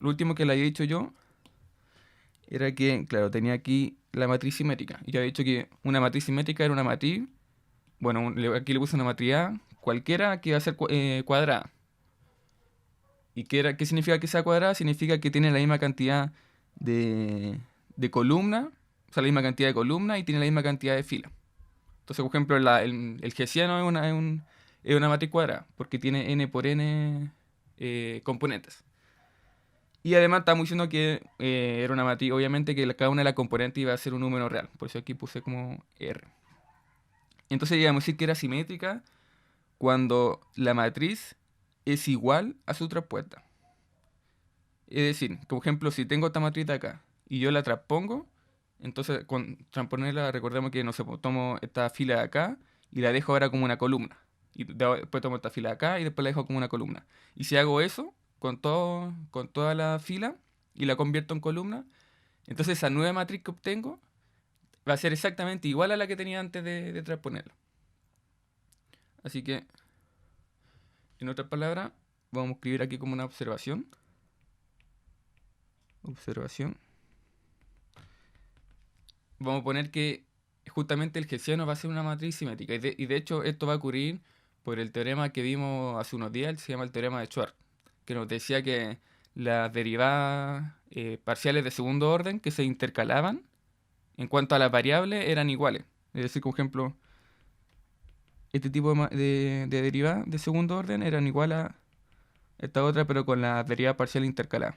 lo último que le había dicho yo era que, claro, tenía aquí la matriz simétrica. Y yo había dicho que una matriz simétrica era una matriz, bueno, aquí le puse una matriz A, cualquiera que va a ser cuadrada. ¿Y qué significa que sea cuadrada? Significa que tiene la misma cantidad de, de columnas, o sea, la misma cantidad de columnas y tiene la misma cantidad de filas. Entonces, por ejemplo, el hessiano es una matriz cuadrada, porque tiene n por n componentes. Y además estamos diciendo que era una matriz, obviamente que cada una de las componentes iba a ser un número real. Por eso aquí puse como R. Entonces íbamos a decir que era simétrica cuando la matriz es igual a su traspuesta. Es decir, por ejemplo, si tengo esta matriz de acá y yo la transpongo, entonces con transponerla recordemos que no sé, pues, tomo esta fila de acá y la dejo ahora como una columna. Y después tomo esta fila de acá y después la dejo como una columna. Y si hago eso con toda la fila y la convierto en columna, entonces esa nueva matriz que obtengo va a ser exactamente igual a la que tenía antes de transponerla. Así que, en otras palabras, vamos a escribir aquí como una observación. Observación. Vamos a poner que justamente el hessiano va a ser una matriz simétrica. Y de hecho esto va a ocurrir por el teorema que vimos hace unos días, se llama el teorema de Schwarz, que nos decía que las derivadas parciales de segundo orden que se intercalaban en cuanto a las variables eran iguales. Es decir, por ejemplo, este tipo de derivadas de segundo orden eran igual a esta otra, pero con la derivada parcial intercalada.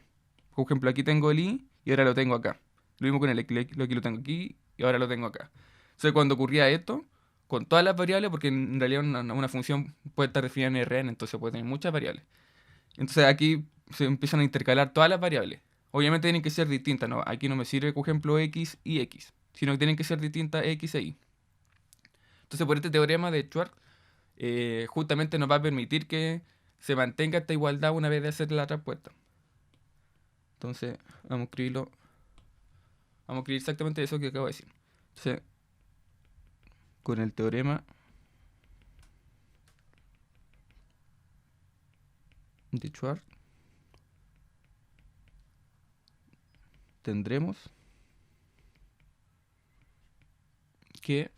Por ejemplo, aquí tengo el i y ahora lo tengo acá. Lo mismo con el x, aquí lo tengo aquí y ahora lo tengo acá. Entonces, cuando ocurría esto, con todas las variables, porque en realidad una función puede estar definida en Rn, entonces puede tener muchas variables. Entonces, aquí se empiezan a intercalar todas las variables. Obviamente tienen que ser distintas, ¿no? Aquí no me sirve, por ejemplo, x y x, sino que tienen que ser distintas x e y. Entonces, por este teorema de Schwarz, justamente nos va a permitir que se mantenga esta igualdad una vez de hacer la respuesta. Entonces, vamos a escribirlo. Vamos a escribir exactamente eso que acabo de decir. Entonces, con el teorema de Schwarz, tendremos que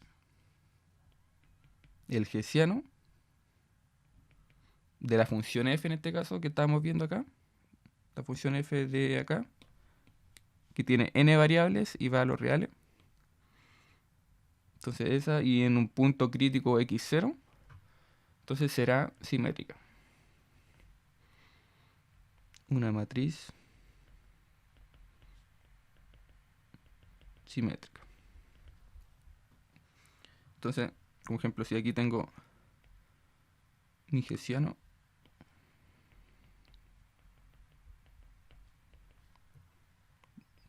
el hessiano de la función f en este caso que estamos viendo acá, la función f de acá, que tiene n variables y va a los reales. Entonces esa, y en un punto crítico x0, entonces será simétrica. Una matriz simétrica. Entonces, como ejemplo, si aquí tengo mi hessiano,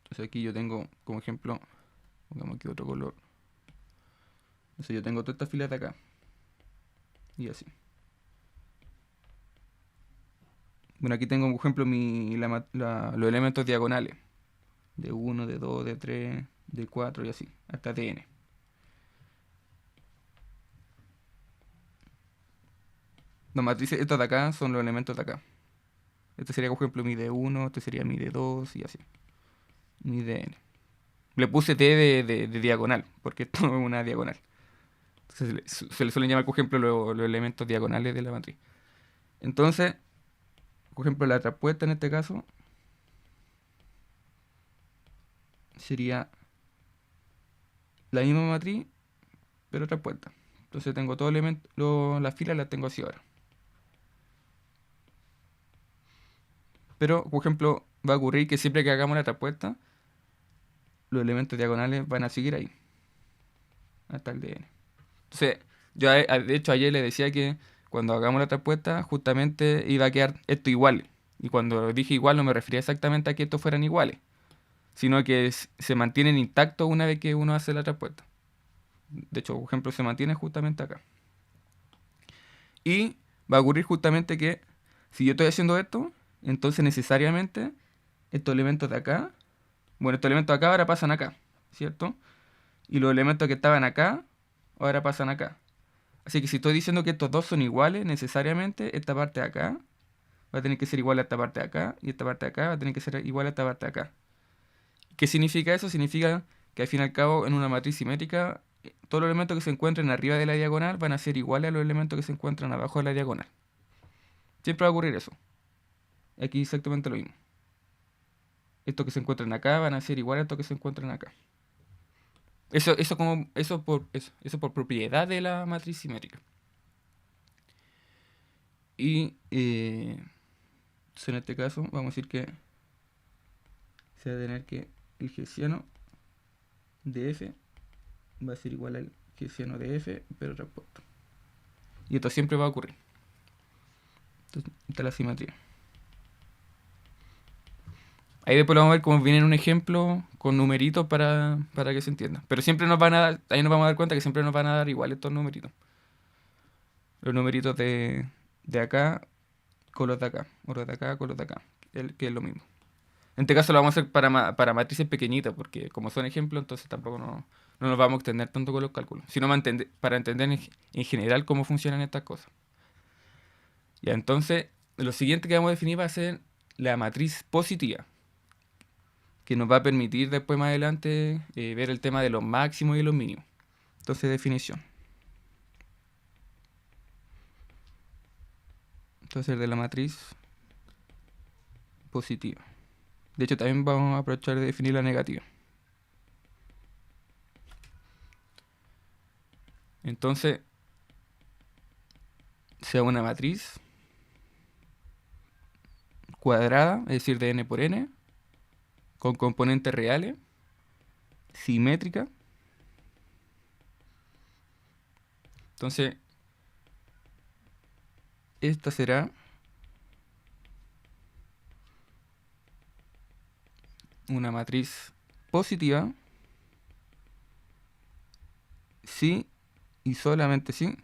entonces aquí yo tengo como ejemplo, pongamos aquí otro color. Entonces yo tengo todas estas filas de acá. Y así. Bueno, aquí tengo, por ejemplo, los elementos diagonales. De 1, de 2, de 3, de 4 y así. Hasta de n. Las matrices, estas de acá son los elementos de acá. Este sería, por ejemplo, mi d1, este sería mi d2 y así. Mi dn. Le puse t de diagonal, porque esto es una diagonal. Entonces se le suelen llamar, por ejemplo, los elementos diagonales de la matriz. Entonces, por ejemplo, la traspuesta en este caso sería la misma matriz, pero traspuesta. Entonces tengo todo elemento, las filas las tengo así ahora. Pero, por ejemplo, va a ocurrir que siempre que hagamos la traspuesta, los elementos diagonales van a seguir ahí, hasta el dn. Entonces, yo de hecho ayer le decía que cuando hagamos la traspuesta, justamente iba a quedar esto igual. Y cuando dije igual no me refería exactamente a que estos fueran iguales, sino que se mantienen intactos una vez que uno hace la traspuesta. De hecho, por ejemplo, se mantiene justamente acá. Y va a ocurrir justamente que si yo estoy haciendo esto, entonces necesariamente estos elementos de acá, bueno, estos elementos de acá ahora pasan acá, ¿cierto? Y los elementos que estaban acá, ahora pasan acá. Así que si estoy diciendo que estos dos son iguales, necesariamente esta parte de acá va a tener que ser igual a esta parte de acá, y esta parte de acá va a tener que ser igual a esta parte de acá. ¿Qué significa eso? Significa que al fin y al cabo en una matriz simétrica todos los elementos que se encuentren arriba de la diagonal van a ser iguales a los elementos que se encuentran abajo de la diagonal. Siempre va a ocurrir eso. Aquí exactamente lo mismo. Estos que se encuentran acá van a ser iguales a estos que se encuentran acá. Eso por propiedad de la matriz simétrica. Y entonces en este caso vamos a decir que se va a tener que el hessiano de f va a ser igual al hessiano de f, pero traspuesto. Y esto siempre va a ocurrir. Entonces, esta es la simetría. Ahí después lo vamos a ver cómo viene en un ejemplo con numeritos para que se entienda. Pero siempre nos van a dar, ahí nos vamos a dar cuenta que siempre nos van a dar igual estos numeritos. Los numeritos de acá con los de acá, o los de acá con los de acá, que es lo mismo. En este caso lo vamos a hacer para matrices pequeñitas, porque como son ejemplos, entonces tampoco no nos vamos a extender tanto con los cálculos, sino para entender en general cómo funcionan estas cosas. Ya, entonces, lo siguiente que vamos a definir va a ser la matriz positiva, que nos va a permitir después más adelante ver el tema de los máximos y los mínimos. Entonces, definición. Entonces, de la matriz positiva. De hecho, también vamos a aprovechar de definir la negativa. Entonces, sea una matriz cuadrada, es decir, de n por n, con componentes reales, simétrica. Entonces, esta será una matriz positiva si y solamente si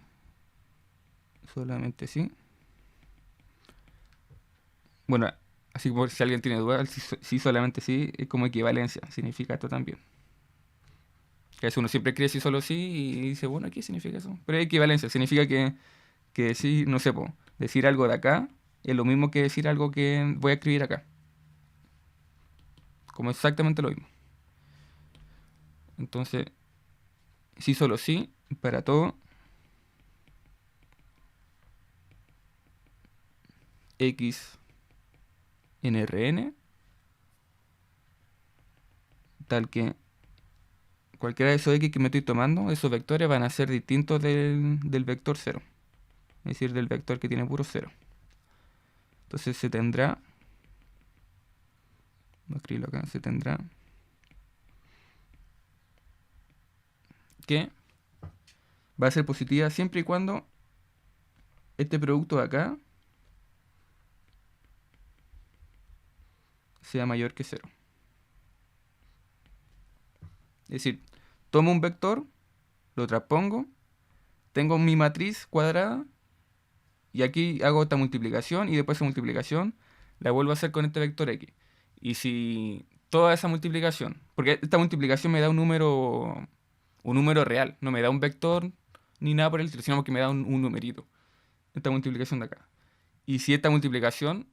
bueno, así por si alguien tiene dudas, si solamente sí es como equivalencia, significa esto también. Que eso uno siempre cree si solo sí y dice, bueno, ¿qué significa eso? Pero es equivalencia, significa que decir, no sé, decir algo de acá es lo mismo que decir algo que voy a escribir acá. Como exactamente lo mismo. Entonces, sí solo sí, para todo x en Rn, tal que cualquiera de esos x que me estoy tomando, esos vectores van a ser distintos del vector 0. Es decir, del vector que tiene puro 0. Entonces se tendrá, voy a escribirlo acá, se tendrá que va a ser positiva siempre y cuando este producto de acá sea mayor que 0. Es decir, tomo un vector, lo transpongo, tengo mi matriz cuadrada y aquí hago esta multiplicación y después esa multiplicación la vuelvo a hacer con este vector x. Y si toda esa multiplicación, porque esta multiplicación me da un número real, no me da un vector ni nada por el estilo, sino que me da un numerito, esta multiplicación de acá. Y si esta multiplicación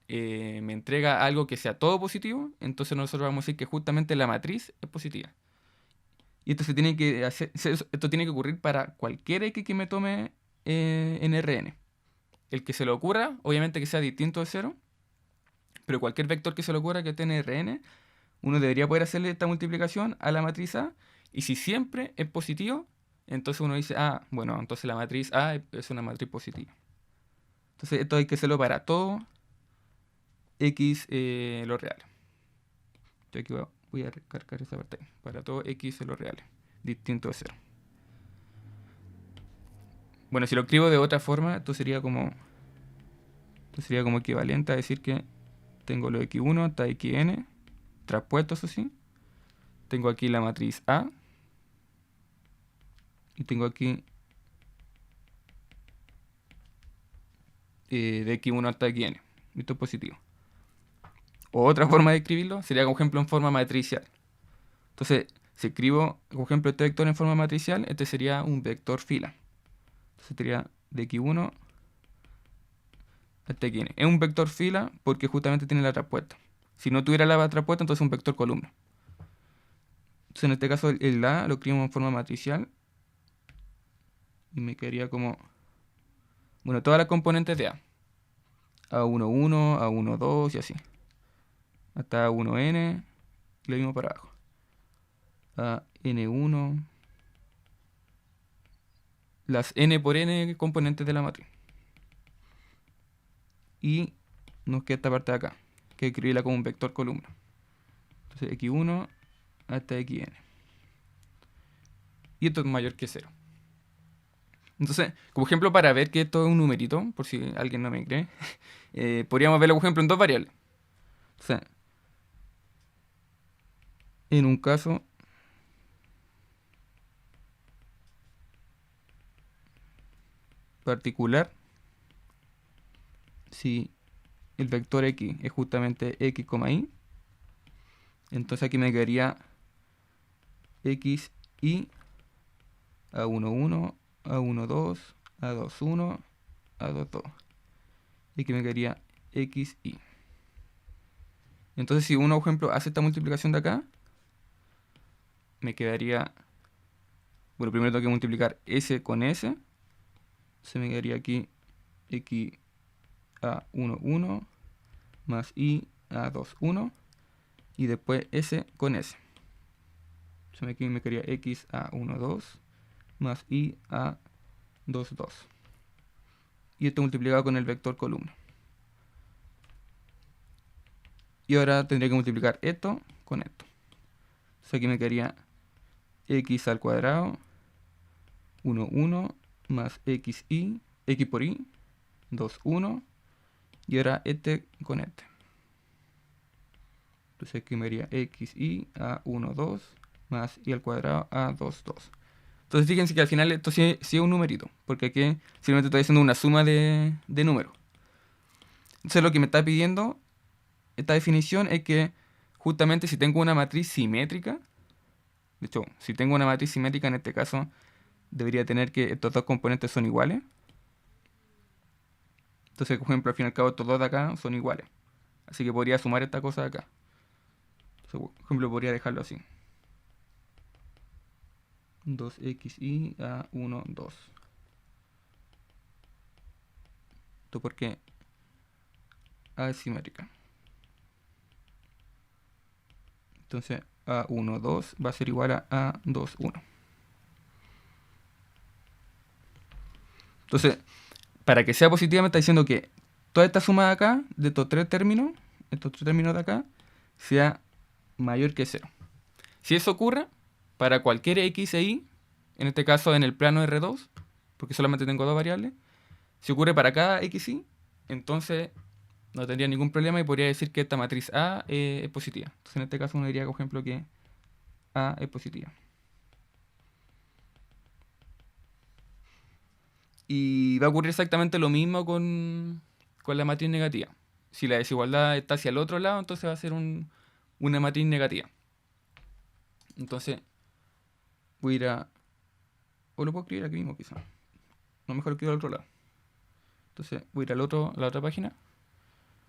me entrega algo que sea todo positivo, entonces nosotros vamos a decir que justamente la matriz es positiva. Y esto tiene que ocurrir para cualquier x que me tome en Rn. El que se le ocurra, obviamente que sea distinto de 0, pero cualquier vector que se le ocurra que esté en Rn, uno debería poder hacerle esta multiplicación a la matriz A, y si siempre es positivo, entonces uno dice, bueno, entonces la matriz A es una matriz positiva. Entonces esto hay que hacerlo para todo x los reales. Yo aquí voy a recargar esa parte ahí. Para todo x en los reales, distinto de 0. Bueno, si lo escribo de otra forma, esto sería como equivalente a decir que tengo lo x1 hasta xn, traspuesto, eso sí. Tengo aquí la matriz A. Y tengo aquí de x1 hasta xn. Esto es positivo. O otra forma de escribirlo sería, por ejemplo, en forma matricial. Entonces, si escribo, por ejemplo, este vector en forma matricial, este sería un vector fila. Entonces sería de x1 hasta aquí n. Es un vector fila porque justamente tiene la traspuesta. Si no tuviera la traspuesta, entonces es un vector columna. Entonces en este caso el A lo escribimos en forma matricial. Y me quedaría como... Bueno, todas las componentes de A. A11, A12 y así. Hasta A1n. Y lo mismo para abajo. AN1. Las n por n componentes de la matriz. Y nos queda esta parte de acá, que escribirla como un vector columna. Entonces x1 hasta xn. Y esto es mayor que 0. Entonces, como ejemplo para ver que esto es un numerito, por si alguien no me cree, podríamos verlo, por ejemplo, en dos variables. O sea, en un caso particular, si el vector x es justamente x, y, entonces aquí me quedaría x y a11, a12, a21, a22. Y aquí me quedaría x y. Entonces si uno, por ejemplo, hace esta multiplicación de acá, me quedaría... Bueno, primero tengo que multiplicar s con s. Se me quedaría aquí x a11 más y a21. Y después s con s. Aquí me quedaría x a12 más y a22. Y esto multiplicado con el vector columna. Y ahora tendría que multiplicar esto con esto. Entonces aquí me quedaría x al cuadrado 1 más x por y 2, 1. Y ahora este con este. Entonces aquí me daría xy a 1, 2 más y al cuadrado a 2, 2. Entonces fíjense que al final esto sí es un numerito, porque aquí simplemente estoy haciendo una suma de números. Entonces lo que me está pidiendo esta definición es que justamente si tengo una matriz simétrica, de hecho, si tengo una matriz simétrica en este caso, debería tener que estos dos componentes son iguales. Entonces, por ejemplo, al fin y al cabo estos dos de acá son iguales. Así que podría sumar esta cosa de acá. Entonces, por ejemplo, podría dejarlo así. 2xy a 1, 2. Esto porque A es simétrica. Entonces A1, 2 va a ser igual a A2, 1. Entonces, para que sea positiva me está diciendo que toda esta suma de acá, de estos tres términos de acá, sea mayor que 0. Si eso ocurre, para cualquier x e y, en este caso en el plano R2, porque solamente tengo dos variables, si ocurre para cada x y, entonces no tendría ningún problema y podría decir que esta matriz A es positiva. Entonces en este caso uno diría, por ejemplo, que A es positiva. Y va a ocurrir exactamente lo mismo con la matriz negativa. Si la desigualdad está hacia el otro lado, entonces va a ser una matriz negativa. Entonces voy a ir a... O lo puedo escribir aquí mismo quizá. No, mejor escribo al otro lado. Entonces voy a ir a la otra página.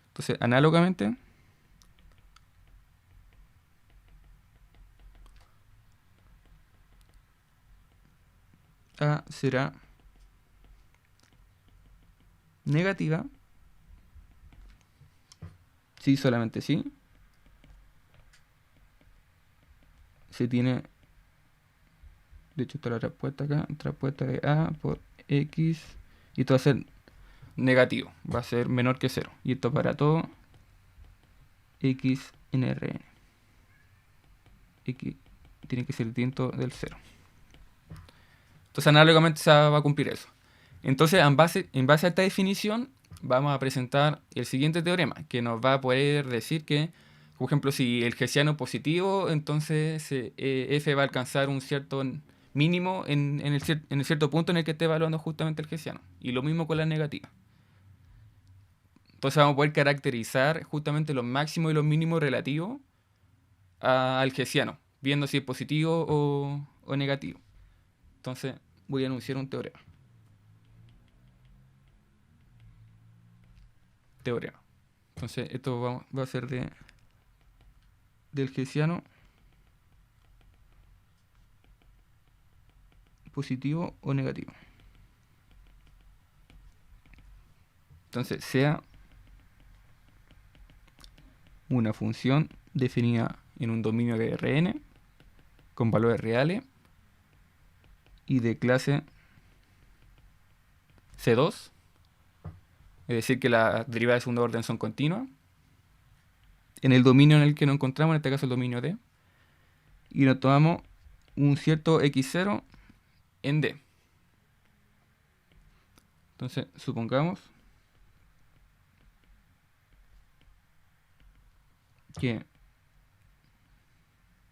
Entonces, análogamente, A será negativa si solamente si se tiene, de hecho está la respuesta acá, respuesta de A por X, y esto va a ser negativo, va a ser menor que 0. Y esto para todo X en Rn. X tiene que ser distinto del 0. Entonces análogamente se va a cumplir eso. Entonces en base a esta definición vamos a presentar el siguiente teorema, que nos va a poder decir que, por ejemplo, si el hessiano es positivo, entonces f va a alcanzar un cierto mínimo en el cierto punto en el que esté evaluando justamente el hessiano. Y lo mismo con la negativa. Entonces vamos a poder caracterizar justamente los máximos y los mínimos relativos al hessiano, viendo si es positivo o negativo. Entonces voy a anunciar un teorema. teorema. Entonces esto va a ser del hessiano positivo o negativo. Entonces sea una función definida en un dominio de Rn con valores reales y de clase C2, es decir, que las derivadas de segundo orden son continuas, en el dominio en el que nos encontramos, en este caso el dominio D, y nos tomamos un cierto x0 en D. Entonces, supongamos que,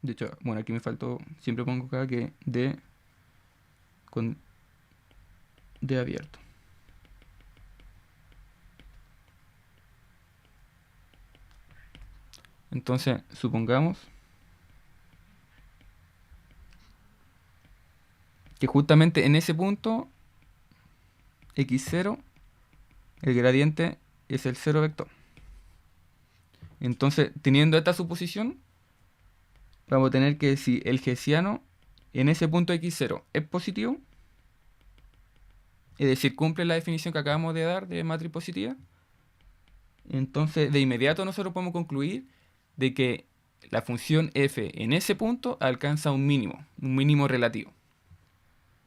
de hecho, bueno, aquí me faltó, siempre pongo acá que D con D abierto. Entonces, supongamos que justamente en ese punto x0, el gradiente es el 0 vector. Entonces, teniendo esta suposición, vamos a tener que si el hessiano en ese punto x0 es positivo, es decir, cumple la definición que acabamos de dar de matriz positiva, entonces de inmediato nosotros podemos concluir de que la función f en ese punto alcanza un mínimo relativo.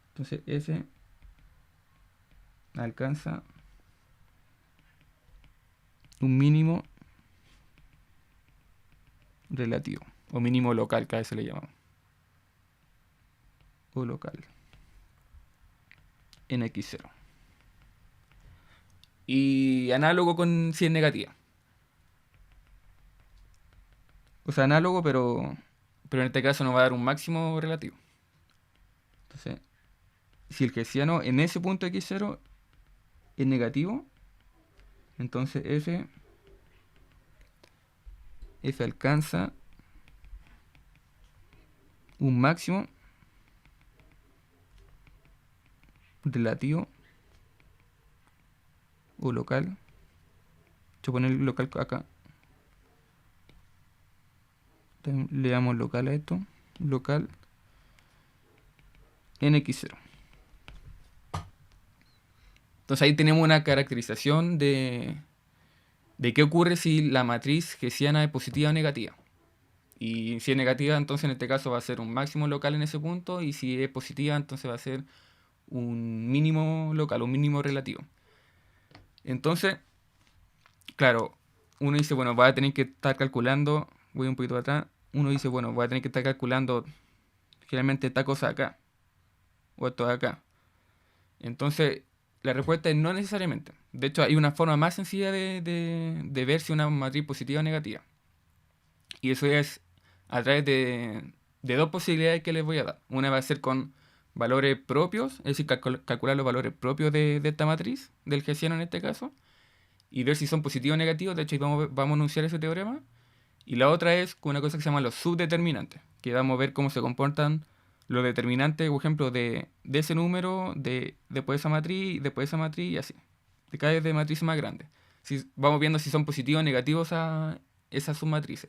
Entonces f alcanza un mínimo relativo, o mínimo local, que a veces le llamamos, o local, en x0. Y análogo con si es negativa. O sea, análogo, pero en este caso nos va a dar un máximo relativo. Entonces, si el hessiano en ese punto x0 es negativo, entonces f alcanza un máximo relativo o local. Yo voy a poner local acá. Le damos local a esto. Local en x0. Entonces ahí tenemos una caracterización de qué ocurre si la matriz hessiana es positiva o negativa. Y si es negativa, entonces en este caso va a ser un máximo local en ese punto. Y si es positiva, entonces va a ser un mínimo local, un mínimo relativo. Entonces, claro, uno dice, bueno, va a tener que estar calculando, voy un poquito atrás, uno dice, bueno, voy a tener que estar calculando generalmente esta cosa acá, o esto de acá. Entonces, la respuesta es no necesariamente. De hecho, hay una forma más sencilla de ver si una matriz positiva o negativa. Y eso es a través de dos posibilidades que les voy a dar. Una va a ser con valores propios, es decir, calcular los valores propios de esta matriz, del hessiano en este caso, y ver si son positivos o negativos. De hecho, ahí vamos a enunciar ese teorema. Y la otra es con una cosa que se llama los subdeterminantes, que vamos a ver cómo se comportan los determinantes, por ejemplo, de ese número, después de esa matriz y así. De cada vez de matrices más grandes. Si, vamos viendo si son positivos o negativos a esas submatrices.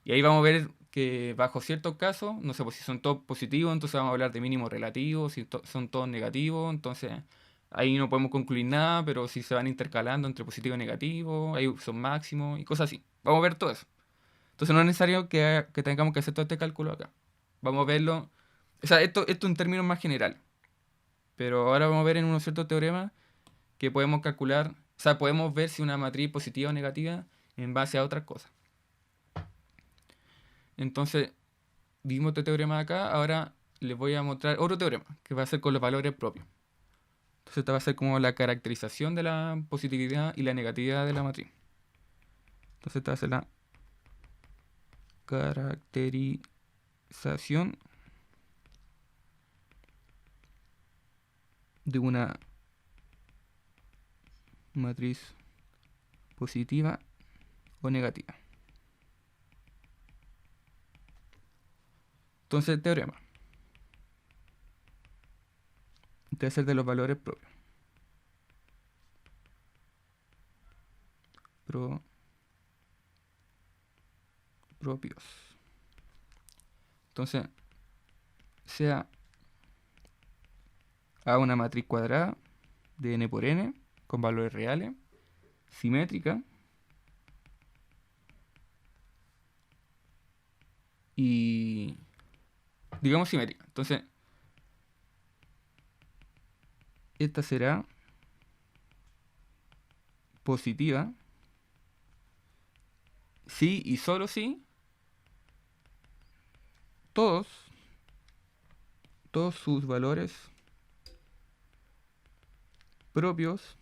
Y ahí vamos a ver que bajo ciertos casos, no sé, pues si son todos positivos, entonces vamos a hablar de mínimo relativo, si son todos negativos, entonces ahí no podemos concluir nada, pero si se van intercalando entre positivo y negativo, ahí son máximos y cosas así. Vamos a ver todo eso. Entonces no es necesario que tengamos que hacer todo este cálculo acá. Vamos a verlo. O sea, esto en términos más generales. Pero ahora vamos a ver en unos ciertos teoremas que podemos calcular, o sea, podemos ver si una matriz positiva o negativa en base a otras cosas. Entonces, vimos este teorema de acá, ahora les voy a mostrar otro teorema, que va a ser con los valores propios. Entonces esta va a ser como la caracterización de la positividad y la negatividad de la matriz. Entonces esta va a ser la caracterización de una matriz positiva o negativa. Entonces, teorema. Este va a ser de los valores propios. propios. Entonces, sea A una matriz cuadrada de n por n con valores reales, simétrica y digamos simétrica. Entonces, esta será positiva si y solo si todos sus valores propios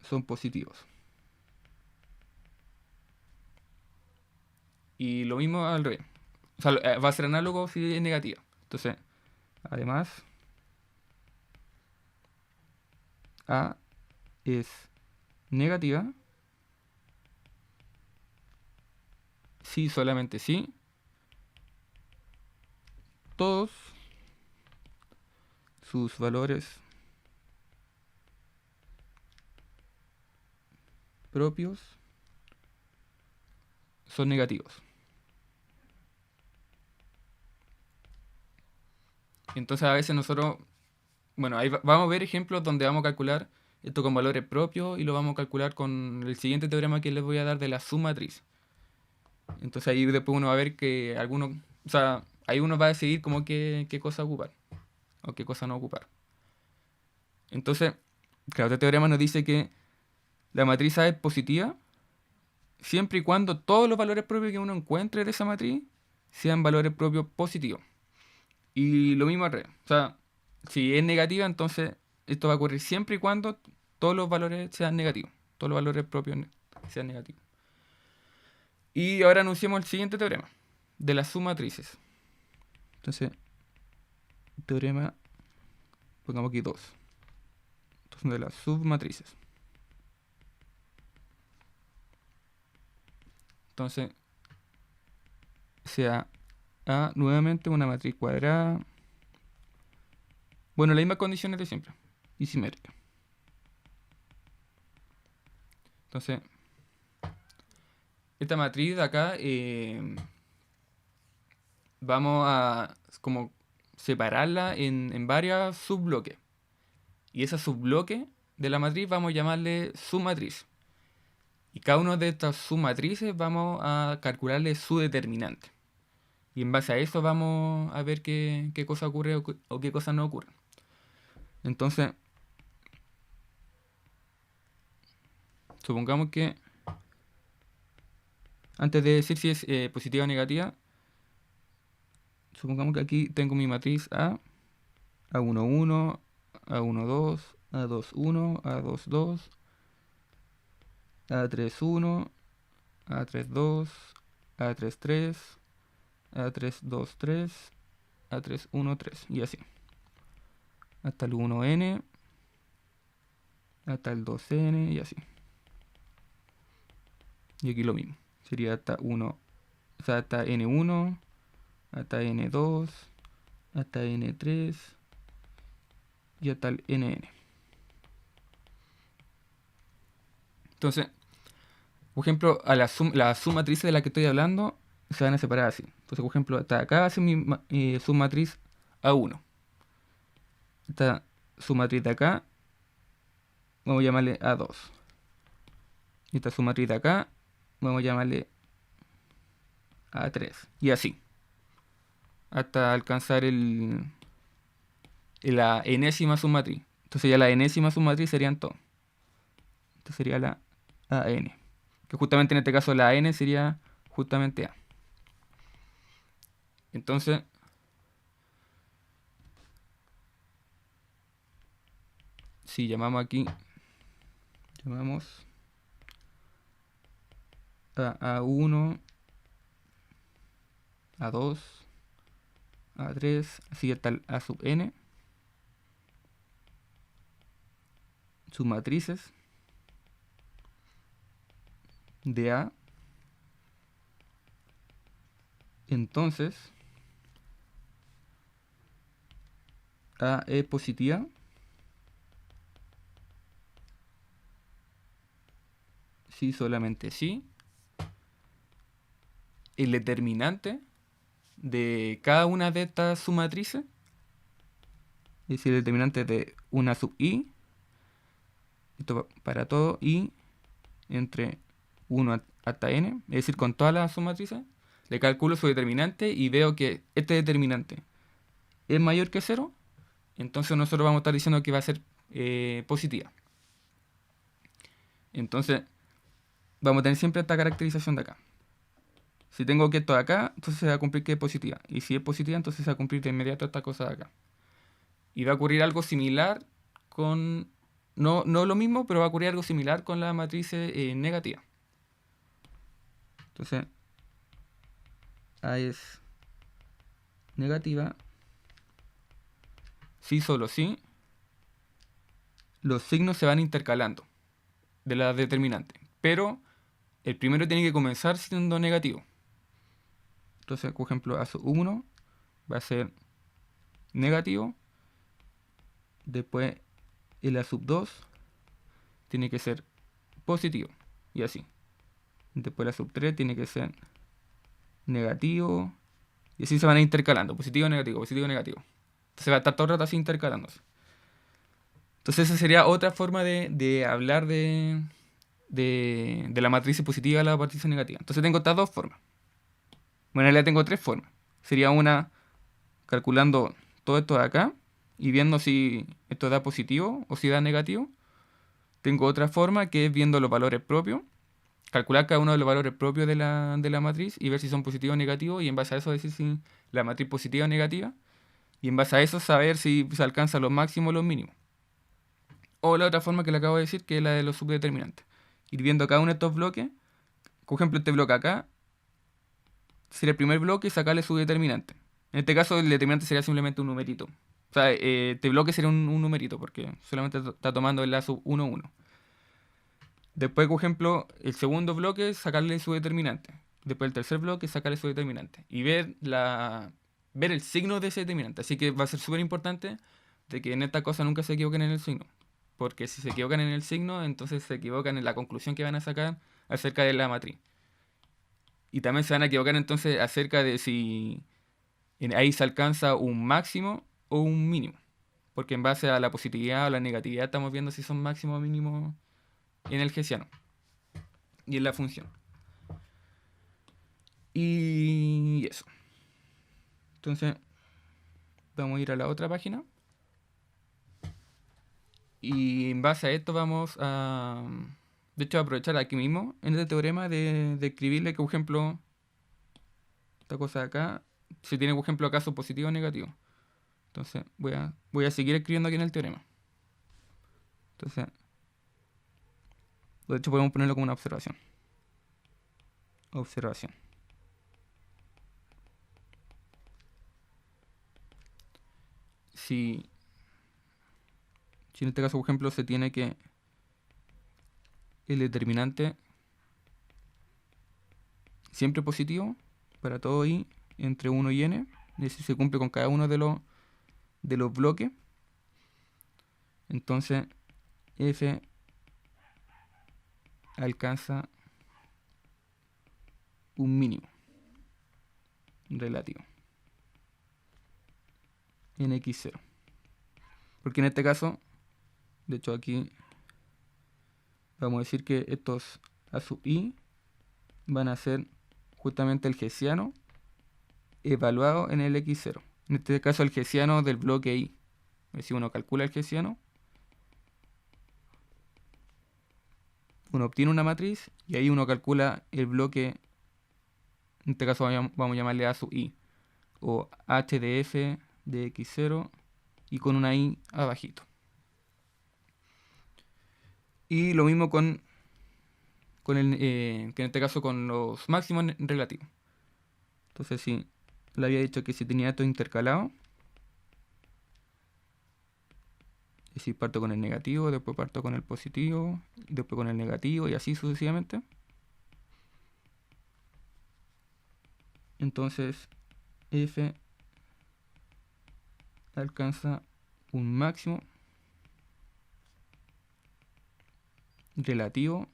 son positivos. Y lo mismo al revés. O sea, va a ser análogo si es negativa. Entonces, además, A es negativa si solamente si todos sus valores propios son negativos. Entonces a veces nosotros, bueno, ahí vamos a ver ejemplos donde vamos a calcular esto con valores propios y lo vamos a calcular con el siguiente teorema que les voy a dar de la submatriz. Entonces ahí después uno va a ver que algunos, o sea, ahí uno va a decidir como qué cosa ocupar o qué cosa no ocupar. Entonces, claro, este teorema nos dice que la matriz A es positiva siempre y cuando todos los valores propios que uno encuentre de esa matriz sean valores propios positivos. Y lo mismo al revés. O sea, si es negativa, entonces esto va a ocurrir siempre y cuando todos los valores sean negativos. Todos los valores propios sean negativos. Y ahora anunciamos el siguiente teorema de las submatrices. Entonces, teorema, pongamos aquí 2. Entonces, de las submatrices. Entonces, sea A nuevamente una matriz cuadrada. Bueno, las mismas condiciones de siempre. Y simétrica. Entonces, esta matriz de acá vamos a como separarla en varios subbloques. Y ese subbloque de la matriz vamos a llamarle submatriz. Y cada uno de estas submatrices vamos a calcularle su determinante. Y en base a eso vamos a ver qué cosa ocurre o qué cosa no ocurre. Entonces, supongamos que antes de decir si es positiva o negativa, supongamos que aquí tengo mi matriz A, A11, A12, A21, A22, A31, A32, A33, A323, A313 y así. Hasta el 1n, hasta el 2n y así. Y aquí lo mismo. Sería hasta 1, o sea, hasta n1, hasta n2, hasta n3 y hasta el nn. Entonces, por ejemplo, a las submatrices de las que estoy hablando se van a separar así. Entonces, por ejemplo, hasta acá va a ser mi submatriz A1. Esta submatriz de acá vamos a llamarle A2. Y esta submatriz de acá vamos a llamarle A3. Y así. Hasta alcanzar la enésima submatriz. Entonces ya la enésima submatriz serían todos. Esta sería la AN. Que justamente en este caso la N sería justamente A. Entonces, si llamamos aquí, llamamos a A1, A2, A3, así hasta el A sub N, submatrices de A. Entonces, A es positiva, si solamente si el determinante de cada una de estas submatrices, es decir, el determinante de una sub i, esto para todo i entre 1 hasta n, es decir, con todas las submatrices, le calculo su determinante y veo que este determinante es mayor que 0, entonces nosotros vamos a estar diciendo que va a ser positiva. Entonces, vamos a tener siempre esta caracterización de acá. Si tengo que esto de acá, entonces se va a cumplir que es positiva. Y si es positiva, entonces se va a cumplir de inmediato esta cosa de acá. Y va a ocurrir algo similar con... No lo mismo, pero va a ocurrir algo similar con la matriz negativa. Entonces, A es negativa. Si solo si los signos se van intercalando de la determinante. Pero el primero tiene que comenzar siendo negativo. Entonces, por ejemplo, A sub 1 va a ser negativo. Después el A sub 2 tiene que ser positivo. Y así. Después la sub 3 tiene que ser negativo. Y así se van a ir intercalando. Positivo, negativo, positivo, negativo. Entonces va a estar todo el rato así intercalándose. Entonces esa sería otra forma de hablar de la matriz positiva a la matriz negativa. Entonces tengo estas dos formas. Bueno, en realidad tengo tres formas. Sería una calculando todo esto de acá y viendo si esto da positivo o si da negativo. Tengo otra forma que es viendo los valores propios. Calcular cada uno de los valores propios de la matriz y ver si son positivos o negativos y en base a eso decir si la matriz positiva o negativa. Y en base a eso saber si se alcanza los máximos o los mínimos. O la otra forma que le acabo de decir, que es la de los subdeterminantes. Ir viendo cada uno de estos bloques. Por ejemplo, este bloque acá sería el primer bloque y sacarle su determinante. En este caso, el determinante sería simplemente un numerito. O sea, este bloque sería un numerito porque solamente está tomando el la sub 1, 1. Después, por ejemplo, el segundo bloque, sacarle su determinante. Después, el tercer bloque, sacarle su determinante. Y ver el signo de ese determinante. Así que va a ser súper importante de que en esta cosa nunca se equivoquen en el signo. Porque si se equivocan en el signo, entonces se equivocan en la conclusión que van a sacar acerca de la matriz. Y también se van a equivocar entonces acerca de si ahí se alcanza un máximo o un mínimo. Porque en base a la positividad o la negatividad estamos viendo si son máximo o mínimo en el hessiano. Y en la función. Y eso. Entonces, vamos a ir a la otra página. Y en base a esto vamos a... De hecho, aprovechar aquí mismo, en este teorema, de escribirle que, por ejemplo, esta cosa de acá, si tiene, por ejemplo, acaso positivo o negativo. Entonces, voy a seguir escribiendo aquí en el teorema. Entonces, de hecho, podemos ponerlo como una observación. Observación. Si en este caso, por ejemplo, se tiene que el determinante siempre positivo para todo i entre 1 y n, es decir, se cumple con cada uno de los bloques, entonces f alcanza un mínimo relativo en x0. Porque en este caso, de hecho aquí vamos a decir que estos a sub i van a ser justamente el hessiano evaluado en el x0. En este caso el hessiano del bloque i. Es decir, uno calcula el hessiano, uno obtiene una matriz y ahí uno calcula el bloque, en este caso vamos a llamarle a sub i, o h de f de x0 y con una i abajito. Y lo mismo que en este caso con los máximos relativos. Entonces sí, le había dicho que si tenía esto intercalado, es decir, parto con el negativo, después parto con el positivo, después con el negativo y así sucesivamente. Entonces f alcanza un máximo relativo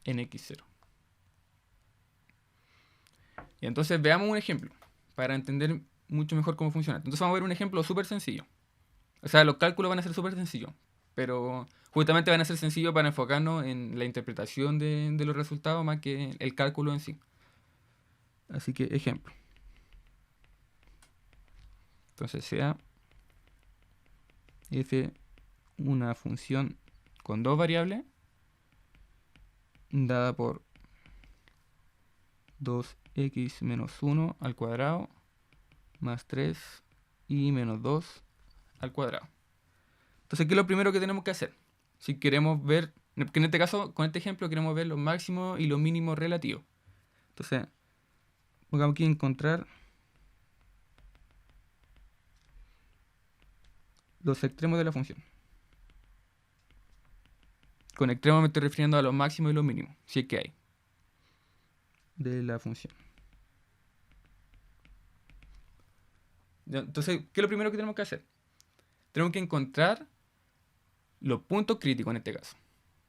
en x0. Y entonces veamos un ejemplo para entender mucho mejor cómo funciona. Entonces vamos a ver un ejemplo súper sencillo. O sea, los cálculos van a ser súper sencillos, pero justamente van a ser sencillos para enfocarnos en la interpretación de los resultados más que el cálculo en sí. Así que ejemplo. Entonces sea f una función con dos variables dada por 2x menos 1 al cuadrado más 3y menos 2 al cuadrado. Entonces, ¿qué es lo primero que tenemos que hacer? Si queremos ver, que en este caso, con este ejemplo, queremos ver los máximos y los mínimos relativos. Entonces, pongamos aquí encontrar los extremos de la función. Con extremos me estoy refiriendo a los máximos y los mínimos, si es que hay, de la función. Entonces, ¿qué es lo primero que tenemos que hacer? Tenemos que encontrar los puntos críticos en este caso.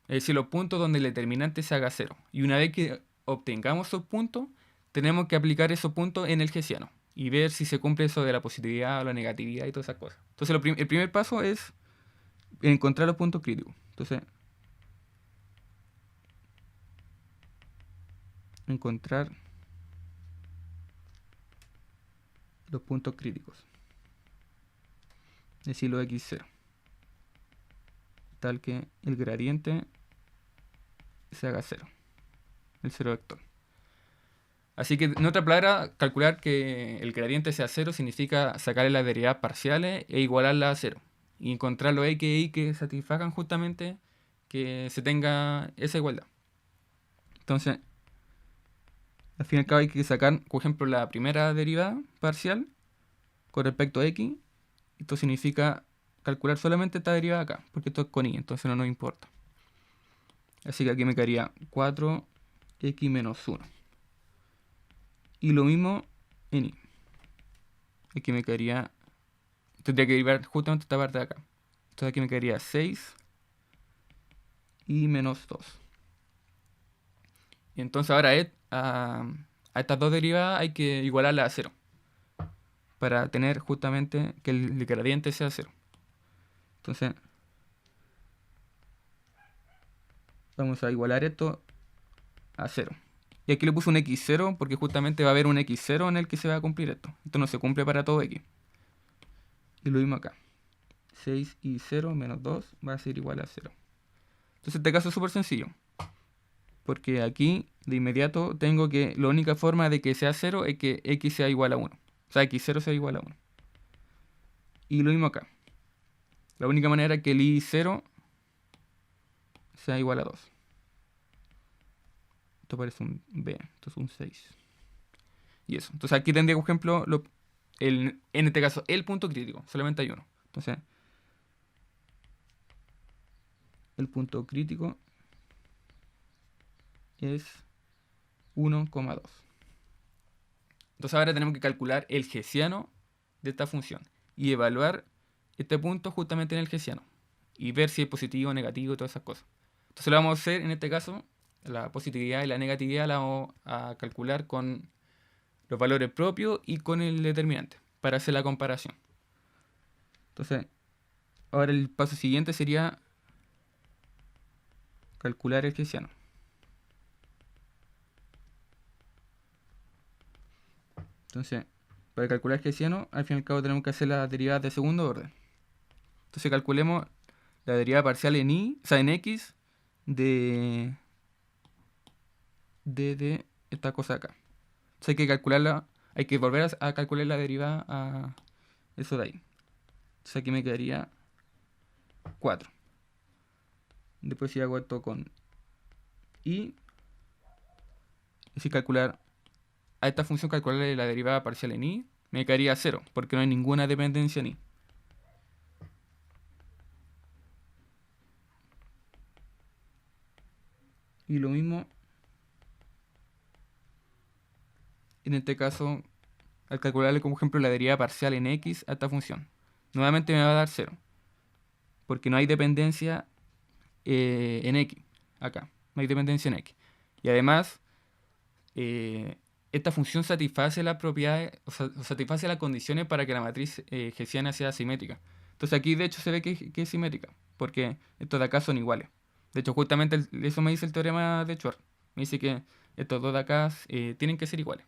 Es decir, los puntos donde el determinante se haga cero. Y una vez que obtengamos esos puntos, tenemos que aplicar esos puntos en el hessiano y ver si se cumple eso de la positividad o la negatividad y todas esas cosas. Entonces, el primer paso es encontrar los puntos críticos. Entonces, encontrar los puntos críticos. Es decir, los x0. Tal que el gradiente se haga cero. El cero vector. Así que, en otra palabra, calcular que el gradiente sea cero significa sacarle las derivadas parciales e igualarlas a cero. Y encontrar los x y y que satisfagan justamente que se tenga esa igualdad. Entonces, al fin y al cabo hay que sacar, por ejemplo, la primera derivada parcial con respecto a x. Esto significa calcular solamente esta derivada acá, porque esto es con y, entonces no nos importa. Así que aquí me quedaría 4x menos 1. Y lo mismo en y. Aquí me quedaría, tendría que derivar justamente esta parte de acá. Entonces aquí me quedaría 6 y menos 2. Y entonces ahora a estas dos derivadas hay que igualarlas a 0. Para tener justamente que el gradiente sea 0. Entonces, vamos a igualar esto a 0. Y aquí le puse un x0 porque justamente va a haber un x0 en el que se va a cumplir esto. Esto no se cumple para todo x. Y lo mismo acá. 6 y 0 menos 2 va a ser igual a 0. Entonces este caso es súper sencillo. Porque aquí de inmediato tengo que la única forma de que sea 0 es que x sea igual a 1. O sea, x0 sea igual a 1. Y lo mismo acá. La única manera es que el i0 sea igual a 2. Esto parece un b, esto es un 6. Y eso. Entonces aquí tendría, por ejemplo, en este caso, el punto crítico. Solamente hay uno. Entonces, el punto crítico es 1,2. Entonces ahora tenemos que calcular el hessiano de esta función y evaluar este punto justamente en el hessiano y ver si es positivo o negativo y todas esas cosas. Entonces lo vamos a hacer en este caso, la positividad y la negatividad la vamos a calcular con los valores propios y con el determinante para hacer la comparación. Entonces, ahora el paso siguiente sería calcular el hessiano. Entonces, para calcular el hessiano, al fin y al cabo tenemos que hacer las derivadas de segundo orden. Entonces calculemos la derivada parcial en y, o sea, en x de esta cosa acá. Entonces hay que calcularla, hay que volver a calcular la derivada a eso de ahí. Entonces aquí me quedaría 4. Después si hago esto con y, si calcular a esta función, calcularle la derivada parcial en y, me quedaría 0, porque no hay ninguna dependencia en y. Y lo mismo en este caso al calcularle como ejemplo la derivada parcial en x a esta función. nuevamente me va a dar 0. Porque no hay dependencia en X. Acá. No hay dependencia en X. Y además, esta función satisface las propiedades, o sea, satisface las condiciones para que la matriz hessiana sea simétrica. Entonces aquí de hecho se ve que es simétrica, porque estos de acá son iguales. De hecho, justamente eso me dice el teorema de Schwarz. Me dice que estos dos de acá tienen que ser iguales,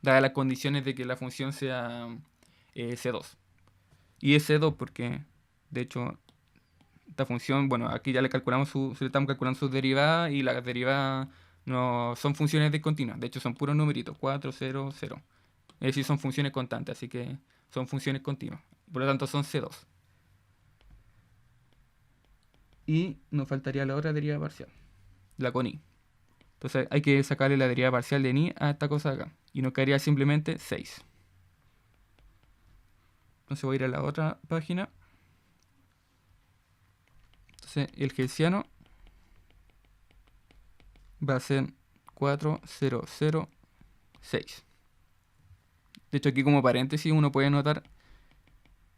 dadas las condiciones de que la función sea C2. Y es C2 porque, de hecho, esta función, bueno, aquí ya le calculamos le estamos calculando sus derivadas y las derivadas no son funciones discontinuas, de hecho son puros numeritos, 4, 0, 0. Es decir, son funciones constantes, así que son funciones continuas. Por lo tanto son C2. Y nos faltaría la otra derivada parcial, la con i. Entonces hay que sacarle la derivada parcial de i a esta cosa de acá. Y nos quedaría simplemente 6. Entonces voy a ir a la otra página. Entonces el hessiano va a ser 4006. De hecho, aquí como paréntesis uno puede notar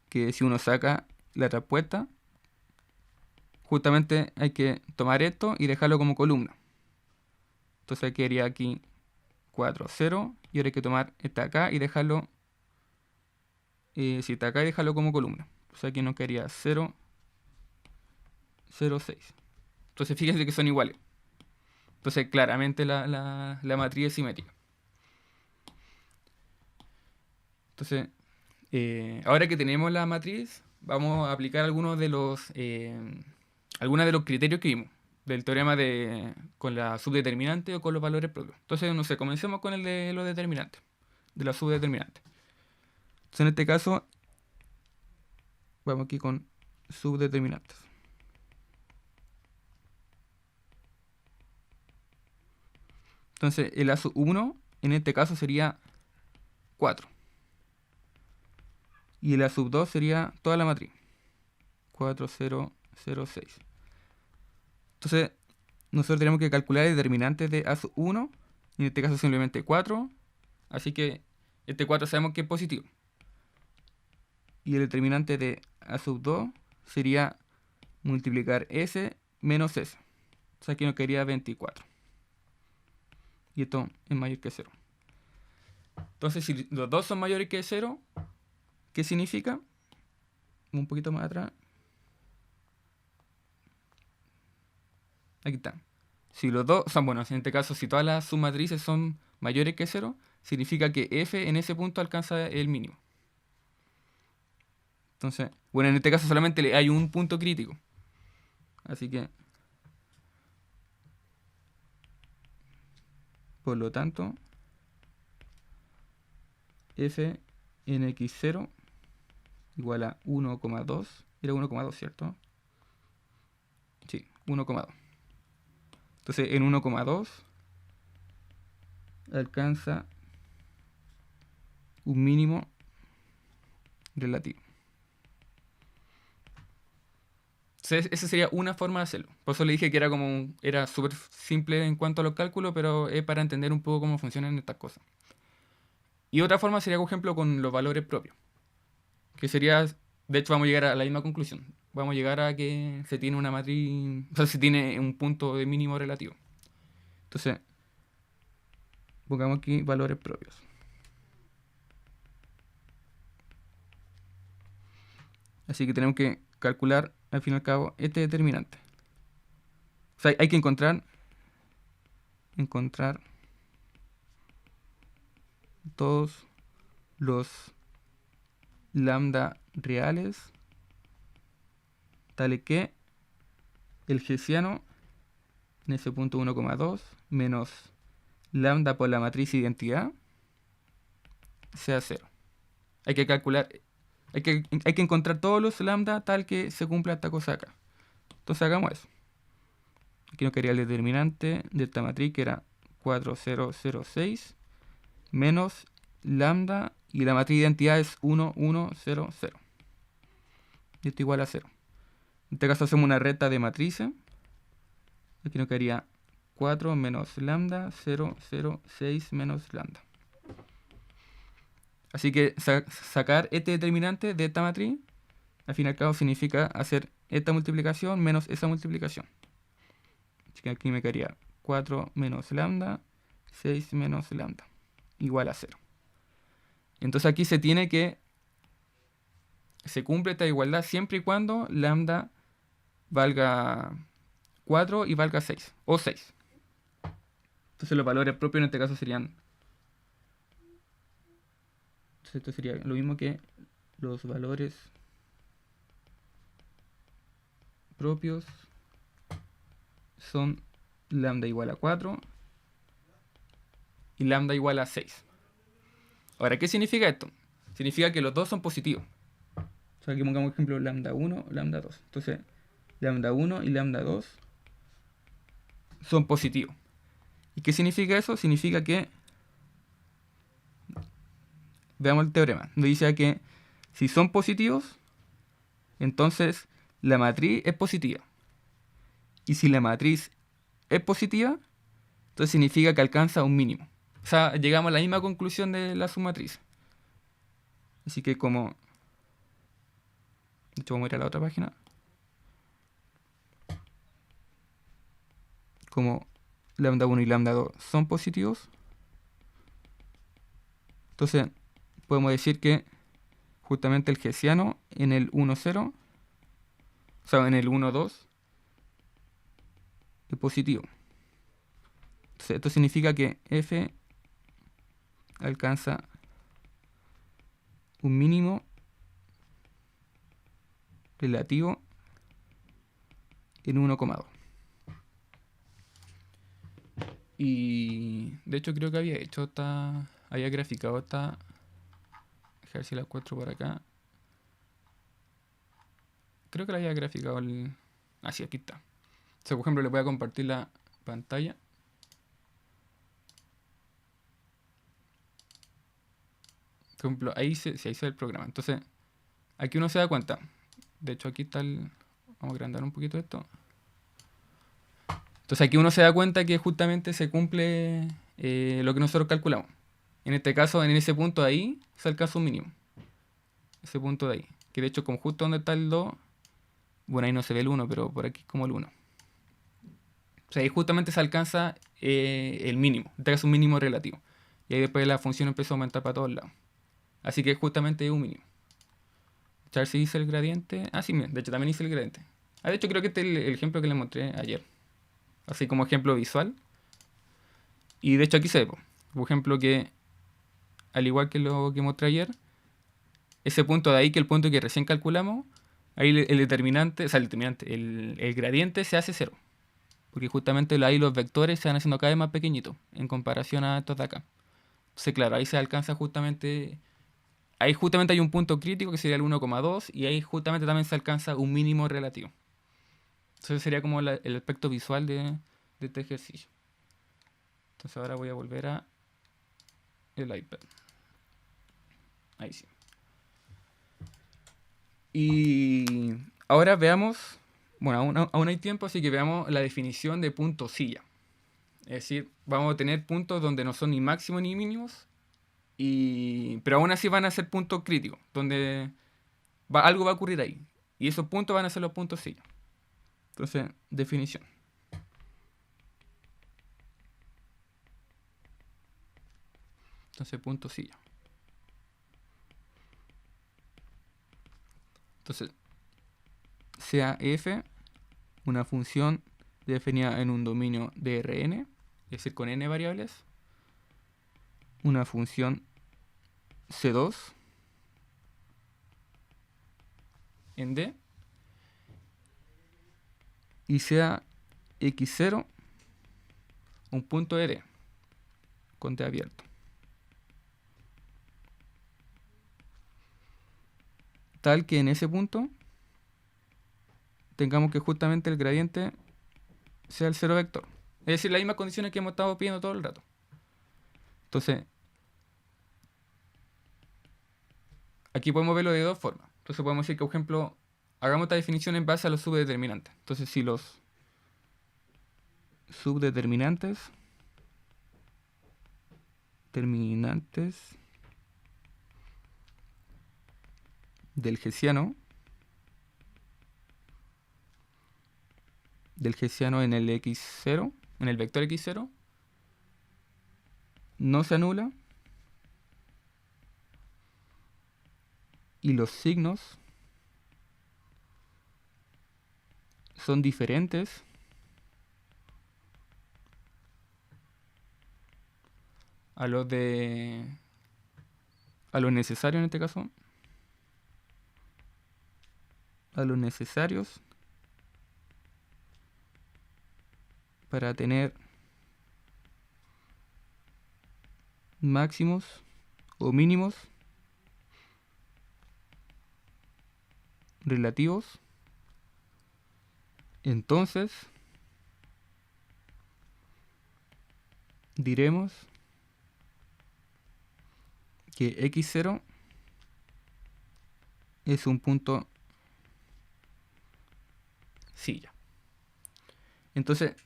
que si uno saca la respuesta, justamente hay que tomar esto y dejarlo como columna. Entonces quedaría aquí 4, 0. Y ahora hay que tomar esta acá y dejarlo, si está acá y dejarlo como columna. Entonces aquí nos quedaría 0, 0, 6. Entonces fíjense que son iguales. Entonces claramente la matriz es simétrica. Entonces, ahora que tenemos la matriz, vamos a aplicar algunas de los criterios que vimos del teorema con la subdeterminante o con los valores propios. Entonces, no sé, comencemos con el de los determinantes, de la subdeterminante. Entonces, en este caso, vamos aquí con subdeterminantes. Entonces, el A sub 1 en este caso sería 4. Y el A sub 2 sería toda la matriz. 4, 0, 0, 6. Entonces, nosotros tenemos que calcular el determinante de A sub 1. Y en este caso simplemente 4. Así que este 4 sabemos que es positivo. Y el determinante de A sub 2 sería multiplicar S menos S. O sea, aquí nos quedaría 24. Y esto es mayor que 0. Entonces, si los dos son mayores que 0, ¿qué significa? Un poquito más atrás. Aquí está. Si los dos son, bueno, en este caso, si todas las submatrices son mayores que 0, significa que f en ese punto alcanza el mínimo. Entonces, bueno, en este caso solamente hay un punto crítico. Así que, por lo tanto, f en x0 igual a 1,2. Era 1,2, ¿cierto? Sí, 1,2. Entonces, en 1,2 alcanza un mínimo relativo. Entonces, esa sería una forma de hacerlo. Por eso le dije que era súper simple en cuanto a los cálculos, pero es para entender un poco cómo funcionan estas cosas. Y otra forma sería, por ejemplo, con los valores propios. Que sería, de hecho, vamos a llegar a la misma conclusión. Vamos a llegar a que se tiene una matriz, o sea, se tiene un punto de mínimo relativo. Entonces, pongamos aquí valores propios. Así que tenemos que calcular, al fin y al cabo, este determinante. O sea, hay que encontrar todos los lambda reales, tales que el hessiano en ese punto 1,2 menos lambda por la matriz identidad sea 0. Hay que calcular, hay que encontrar todos los lambda tal que se cumpla esta cosa acá. Entonces hagamos eso. Aquí nos quedaría el determinante de esta matriz que era 4006 menos lambda y la matriz de identidad es 1100. Y esto igual a 0. En este caso hacemos una recta de matrices. Aquí nos quedaría 4 menos lambda, 0, 0, 6 menos lambda. Así que sacar este determinante de esta matriz, al fin y al cabo significa hacer esta multiplicación menos esa multiplicación. Así que aquí me quedaría 4 menos lambda, 6 menos lambda, igual a 0. Entonces aquí se tiene que, se cumple esta igualdad siempre y cuando lambda valga 4 y valga 6, o 6. Entonces los valores propios en este caso serían, entonces esto sería lo mismo que los valores propios son lambda igual a 4 y lambda igual a 6. Ahora, ¿qué significa esto? Significa que los dos son positivos. O sea, aquí pongamos ejemplo lambda 1, lambda 2. Entonces, lambda 1 y lambda 2 son positivos. ¿Y qué significa eso? Significa que, veamos el teorema, nos dice que si son positivos, entonces la matriz es positiva. Y si la matriz es positiva, entonces significa que alcanza un mínimo. O sea, llegamos a la misma conclusión de la submatriz. Así que como... De hecho, vamos a ir a la otra página. Como lambda 1 y lambda 2 son positivos, entonces podemos decir que justamente el hessiano en el 1,0, o sea, en el 1,2 es positivo. Entonces esto significa que f alcanza un mínimo relativo en 1,2. Y de hecho creo que había hecho había graficado esta. Dejar si la encuentro por acá. Creo que la había graficado sí, aquí está. O sea, por ejemplo, le voy a compartir la pantalla. Por ejemplo, ahí se ve el programa. Entonces, aquí uno se da cuenta. De hecho, aquí está el... Vamos a agrandar un poquito esto. Entonces aquí uno se da cuenta que justamente se cumple lo que nosotros calculamos. En este caso, en ese punto de ahí, se alcanza un mínimo. Ese punto de ahí. Que de hecho, como justo donde está el 2, bueno, ahí no se ve el 1, pero por aquí es como el 1. O sea, ahí justamente se alcanza el mínimo. En este caso, un mínimo relativo. Y ahí después la función empezó a aumentar para todos lados. Así que justamente es un mínimo. A ver si hice el gradiente. Sí, mira, de hecho también hice el gradiente. De hecho creo que este es el ejemplo que les mostré ayer. Así como ejemplo visual. Y de hecho aquí se ve, por ejemplo, que al igual que lo que mostré ayer, ese punto de ahí, que el punto que recién calculamos, ahí el determinante, o sea, el gradiente se hace 0. Porque justamente ahí los vectores se van haciendo cada vez más pequeñitos en comparación a estos de acá. Entonces, claro, ahí se alcanza justamente... Ahí justamente hay un punto crítico que sería el 1,2 y ahí justamente también se alcanza un mínimo relativo. Entonces sería como el aspecto visual de este ejercicio. Entonces ahora voy a volver a el iPad. Ahí sí. Y ahora veamos, bueno, aún hay tiempo, así que veamos la definición de punto silla. Es decir, vamos a tener puntos donde no son ni máximos ni mínimos, pero aún así van a ser puntos críticos, donde algo va a ocurrir ahí. Y esos puntos van a ser los puntos silla. Entonces, definición. Entonces, punto silla. Entonces, sea f una función definida en un dominio de Rn, es decir, con n variables, una función C2 en D, y sea x0 un punto de D con D abierto. Tal que en ese punto tengamos que justamente el gradiente sea el 0 vector. Es decir, las mismas condiciones que hemos estado pidiendo todo el rato. Entonces, aquí podemos verlo de dos formas. Entonces podemos decir que, por ejemplo, hagamos esta definición en base a los subdeterminantes. Entonces, si los subdeterminantes del hessiano en el x0, en el vector x0, no se anula y los signos son diferentes a los necesarios en este caso, a los necesarios para tener máximos o mínimos relativos. Entonces diremos que x0 es un punto silla. Entonces,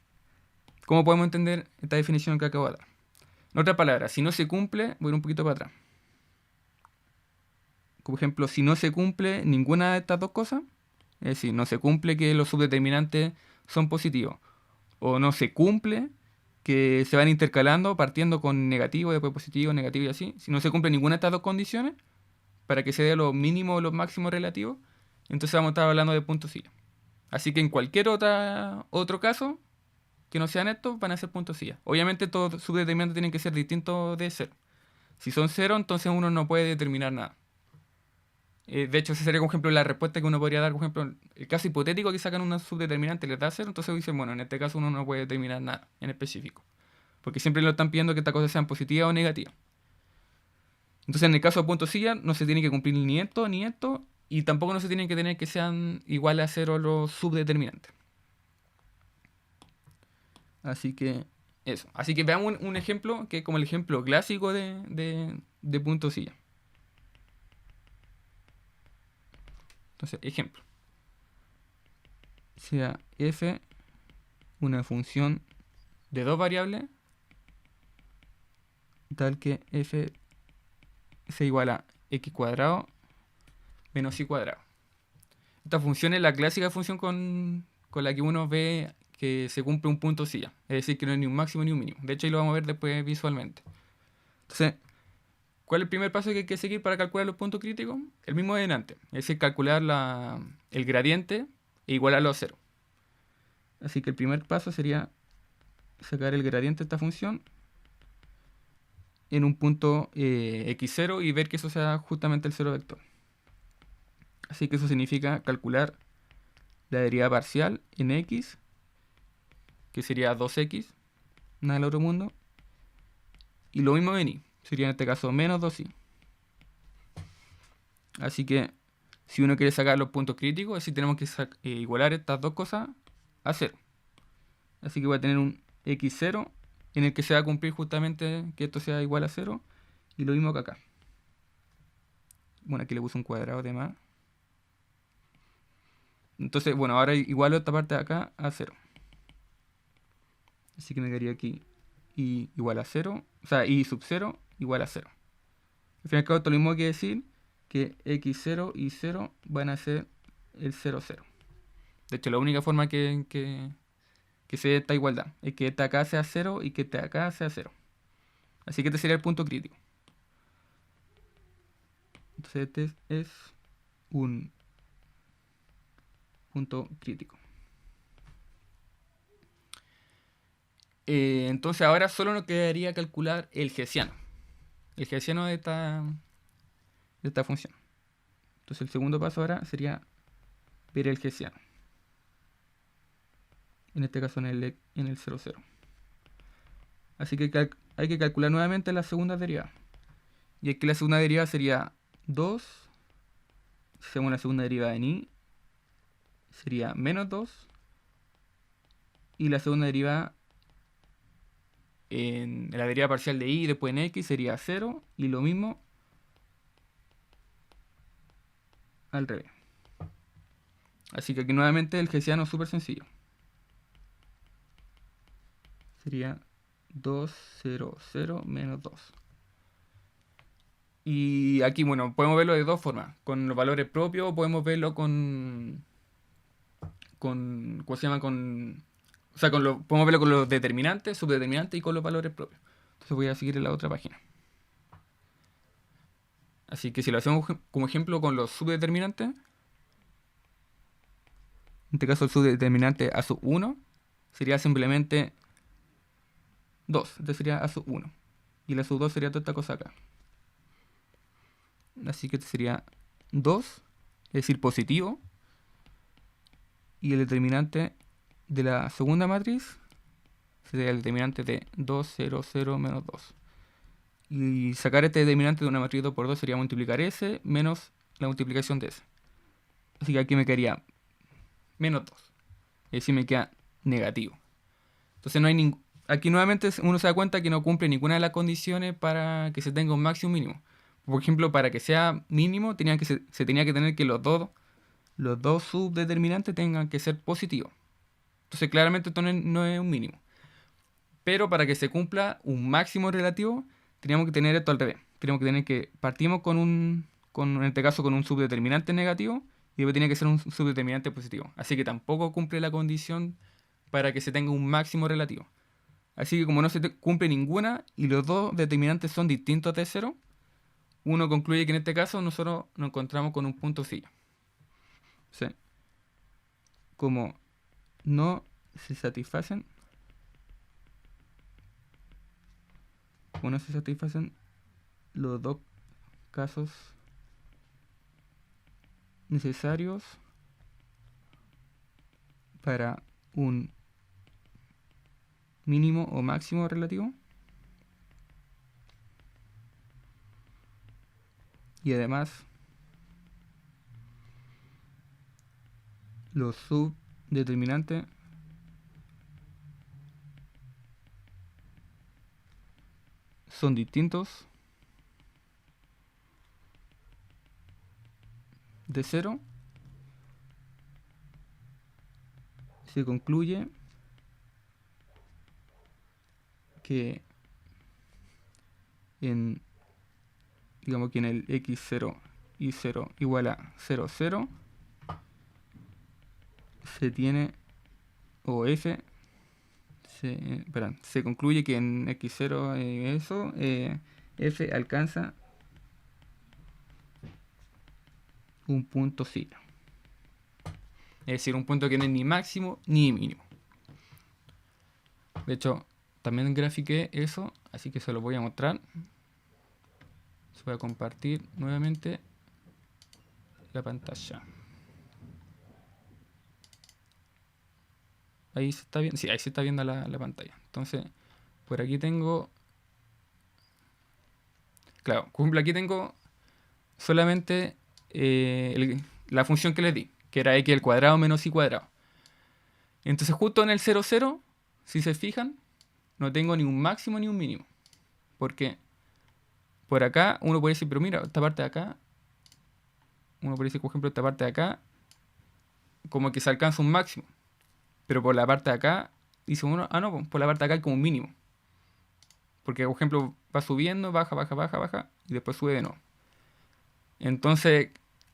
¿cómo podemos entender esta definición que acabo de dar? En otras palabras, si no se cumple, voy a ir un poquito para atrás. Por ejemplo, si no se cumple ninguna de estas dos cosas, es decir, no se cumple que los subdeterminantes son positivos, o no se cumple que se van intercalando partiendo con negativo, después positivo, negativo y así. Si no se cumple ninguna de estas dos condiciones, para que se dé los mínimos o los máximos relativos, entonces vamos a estar hablando de puntos silla. Así que en cualquier otro caso que no sean estos, van a ser puntos silla. Obviamente todos los subdeterminantes tienen que ser distintos de 0. Si son 0, entonces uno no puede determinar nada. De hecho, ese sería, por ejemplo, la respuesta que uno podría dar, por ejemplo, el caso hipotético que sacan una subdeterminante y les da 0, entonces dicen, bueno, en este caso uno no puede determinar nada en específico. Porque siempre lo están pidiendo que estas cosas sean positivas o negativas. Entonces, en el caso de puntos silla, no se tiene que cumplir ni esto, y tampoco no se tienen que tener que sean iguales a 0 los subdeterminantes. Así que eso. Así que veamos un ejemplo que es como el ejemplo clásico de puntos silla. Entonces, ejemplo. Sea f una función de dos variables tal que f sea igual a x cuadrado menos y cuadrado. Esta función es la clásica función con la que uno ve que se cumple un punto silla. Es decir, que no hay ni un máximo ni un mínimo. De hecho, ahí lo vamos a ver después visualmente. Entonces, ¿cuál es el primer paso que hay que seguir para calcular los puntos críticos? El mismo de antes. Es decir, calcular el gradiente e igualarlo a 0. Así que el primer paso sería sacar el gradiente de esta función en un punto x0 y ver que eso sea justamente el 0 vector. Así que eso significa calcular la derivada parcial en x, que sería 2x, nada del otro mundo, y lo mismo en y, sería en este caso menos 2y. Así que si uno quiere sacar los puntos críticos, así tenemos que igualar estas dos cosas a 0. Así que voy a tener un x0 en el que se va a cumplir justamente que esto sea igual a 0, y lo mismo que acá. Bueno, aquí le puse un cuadrado de más. Entonces, bueno, ahora igualo esta parte de acá a 0. Así que me quedaría aquí y igual a 0, o sea, y sub 0 igual a 0. Al fin y al cabo, esto lo mismo que decir que x0 y 0 van a ser el 0, 0. De hecho, la única forma que se dé esta igualdad es que esta acá sea 0 y que esta acá sea 0. Así que este sería el punto crítico. Entonces este es un punto crítico. Entonces ahora solo nos quedaría calcular el hessiano. El hessiano de esta función. Entonces el segundo paso ahora sería ver el hessiano. En este caso en el 0, 0. Así que hay que calcular nuevamente la segunda derivada. Y aquí la segunda derivada sería 2. Según la segunda derivada en y, sería menos 2. Y la segunda derivada en la derivada parcial de y después en x sería 0. Y lo mismo al revés. Así que aquí nuevamente el hessiano es súper sencillo. Sería 2, 0, 0 menos 2. Y aquí, bueno, podemos verlo de dos formas. Con los valores propios, o podemos verlo ¿cómo se llama? O sea, podemos verlo con los determinantes, subdeterminantes y con los valores propios. Entonces voy a seguir en la otra página. Así que si lo hacemos como ejemplo con los subdeterminantes, en este caso el subdeterminante a sub 1 sería simplemente 2. Entonces sería a sub 1. Y la sub 2 sería toda esta cosa acá. Así que este sería 2, es decir, positivo. Y el determinante de la segunda matriz sería el determinante de 2, 0, 0, menos 2. Y sacar este determinante de una matriz 2 por 2 sería multiplicar ese menos la multiplicación de ese. Así que aquí me quedaría menos 2. Es decir, me queda negativo. Entonces no hay ningún... Aquí nuevamente uno se da cuenta que no cumple ninguna de las condiciones para que se tenga un máximo mínimo. Por ejemplo, para que sea mínimo se tenía que tener que los dos subdeterminantes tengan que ser positivos. Entonces claramente esto no es un mínimo. Pero para que se cumpla un máximo relativo, teníamos que tener esto al revés. Tenemos que tener que partimos en este caso con un subdeterminante negativo y después tiene que ser un subdeterminante positivo. Así que tampoco cumple la condición para que se tenga un máximo relativo. Así que como no se cumple ninguna y los dos determinantes son distintos de cero, uno concluye que en este caso nosotros nos encontramos con un punto psi. Sí. Como no se satisfacen los dos casos necesarios para un mínimo o máximo relativo. Y además, los subdeterminantes son distintos de cero. Se concluye que digamos que en el x0 y 0 igual a 0, 0, se tiene, o f, se concluye que en x0 f alcanza un punto psi. Es decir, un punto que no es ni máximo ni mínimo. De hecho, también grafiqué eso, así que se lo voy a mostrar. Se voy a compartir nuevamente la pantalla. Ahí se está viendo, sí, ahí se está viendo la pantalla. Entonces, por aquí tengo... Claro, por ejemplo, aquí tengo solamente la función que les di, que era x al cuadrado menos y cuadrado. Entonces justo en el 0, 0, si se fijan, no tengo ni un máximo ni un mínimo. Porque por acá uno puede decir, pero mira, esta parte de acá, uno puede decir, por ejemplo, esta parte de acá, como que se alcanza un máximo. Pero por la parte de acá, dice uno, no, por la parte de acá hay como un mínimo. Porque, por ejemplo, va subiendo, baja, baja, baja, baja, y después sube de nuevo. Entonces,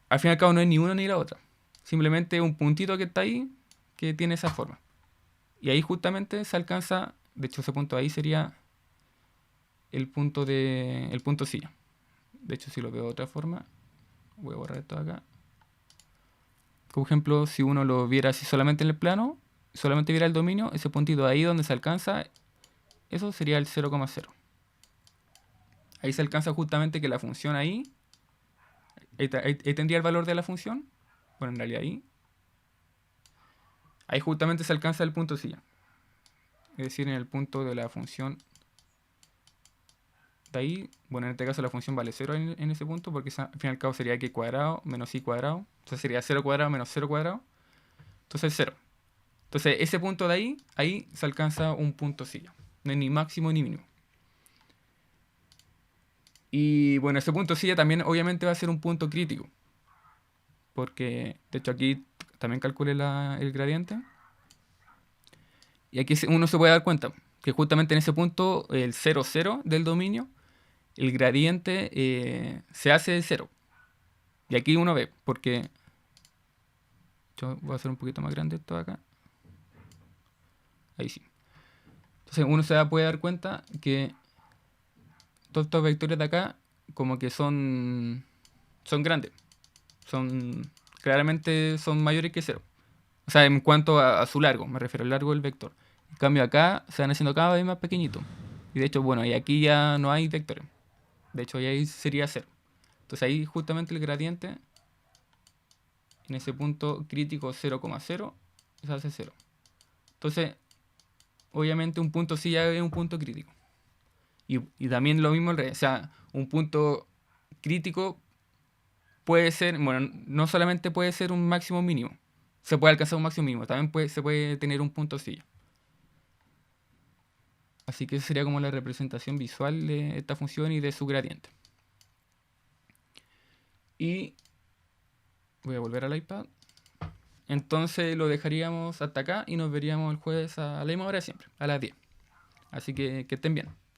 al fin y al cabo no es ni una ni la otra. Simplemente un puntito que está ahí, que tiene esa forma. Y ahí justamente se alcanza, de hecho ese punto ahí sería el punto psi. De hecho, si lo veo de otra forma, voy a borrar esto de acá. Por ejemplo, si uno lo viera así solamente en el plano, solamente viera el dominio, ese puntito ahí donde se alcanza, eso sería el 0,0. Ahí se alcanza justamente que la función ahí tendría el valor de la función. Bueno, en realidad ahí justamente se alcanza el punto psi. Es decir, en el punto de la función de ahí, bueno, en este caso la función vale 0 en ese punto, porque al fin y al cabo sería x cuadrado menos y cuadrado. Entonces sería 0 cuadrado menos 0 cuadrado. Entonces 0. Entonces ese punto de ahí se alcanza un punto psi. No es ni máximo ni mínimo. Y bueno, ese punto psi también obviamente va a ser un punto crítico. Porque, de hecho, aquí también calculé el gradiente. Y aquí uno se puede dar cuenta que justamente en ese punto el 0, 0 del dominio el gradiente se hace de cero. Y aquí uno ve, porque yo voy a hacer un poquito más grande esto de acá. Ahí sí. Entonces uno puede dar cuenta que todos estos vectores de acá como que son grandes. Claramente son mayores que cero. O sea, en cuanto a su largo, me refiero al largo del vector. En cambio acá se van haciendo cada vez más pequeñitos. Y de hecho, bueno, y aquí ya no hay vectores. De hecho, ahí sería cero. Entonces ahí justamente el gradiente, en ese punto crítico 0,0, se hace cero. Entonces, obviamente un punto sí ya es un punto crítico. Y también lo mismo al revés. O sea, un punto crítico puede ser, bueno, no solamente puede ser un máximo mínimo. Se puede alcanzar un máximo mínimo. También se puede tener un punto sí. Así que esa sería como la representación visual de esta función y de su gradiente. Y voy a volver al iPad. Entonces lo dejaríamos hasta acá y nos veríamos el jueves a la misma hora de siempre, a las 10. Así que estén bien.